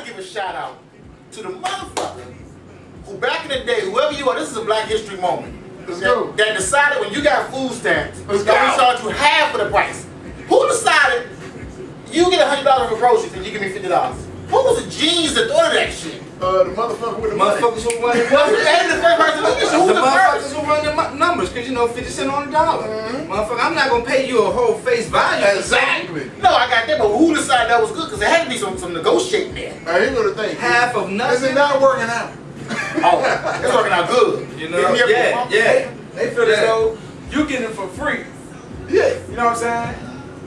give a shout out to the motherfucker who back in the day, whoever you are, this is a Black History moment. That decided when you got food stamps, that we charge you half of the price. Who decided you get $100 for groceries and you give me $50? Who was the genius that thought of that shit? The motherfucker with the money. Motherfuckers who run the motherfuckers who run the numbers, because you know 50 cents on the dollar. Motherfucker, I'm not gonna pay you a whole face value. Exactly. No, I got that, but who decided that was good? Because there had to be some negotiating there. Here's what the thing. Half of nothing. It's not working out. Oh, it's working out good. You know? Yeah. They feel as though you getting it for free. Yeah. You know what I'm saying?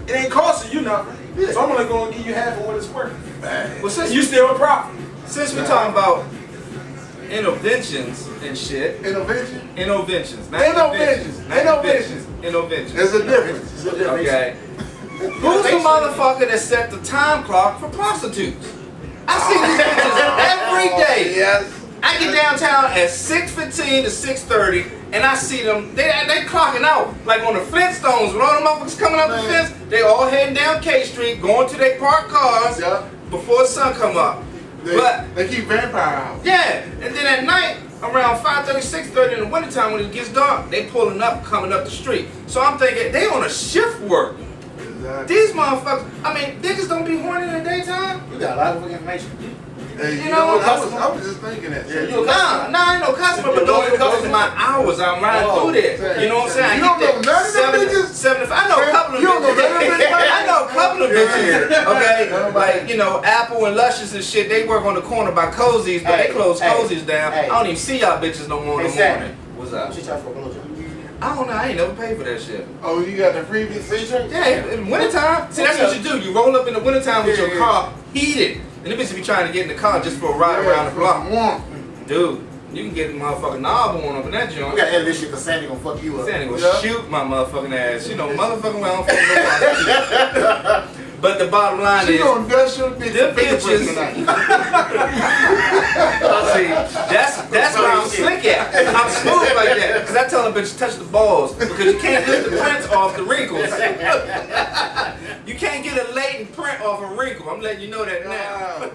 It ain't costing you nothing. Yeah. So I'm only gonna give you half of what it's worth. Well, since You still a profit. Since we're talking about interventions and shit. Intervention? Innovations. There's a difference. Okay. Who's the motherfucker that set the time clock for prostitutes? I see these bitches every day. Yes. I get downtown at 6:15 to 6:30 and I see them, they clocking out. Like on the Flintstones, when all the motherfuckers coming up the fence, they all heading down K Street, going to their parked cars before the sun come up. They keep vampire out. Yeah, and then at night, around 5:30, 6:30 in the wintertime when it gets dark, they pulling up, coming up the street. So I'm thinking, they on a shift work. Exactly. These motherfuckers, I mean, niggas don't be horny in the daytime. You got a lot of information. Hey, You know, I was just thinking that. Yeah, you a Nah, I ain't no customer, but those are my hours I'm riding through there. You know what I'm saying? You don't know none of them bitches? 75. I know a couple of You don't know none of them bitches. bitches? I know a couple of bitches. Okay, like, you know, Apple and Luscious and shit, they work on the corner by Cozy's, but they close Cozy's down. I don't even see y'all bitches no more in the morning. What's up? She charge for a blowjob. I don't know, I ain't never paid for that shit. Oh, you got the freebie free drink? Yeah, in wintertime. See, that's what you do. You roll up in the wintertime with your car heated. And the bitch be trying to get in the car just for a ride around the block. Dude, you can get the motherfucking knob on up in that joint. We gotta edit this shit because Sandy gonna fuck you up. Sandy gonna shoot my motherfucking ass. You know, motherfucking well, I don't fucking know. But the bottom line She is, gonna dust your bitch. them bitches. See, that's why I'm slick at. I'm smooth like that. Because I tell them bitch touch the balls because you can't get the prints off the wrinkles. You can't get a latent print off a wrinkle. I'm letting you know that now.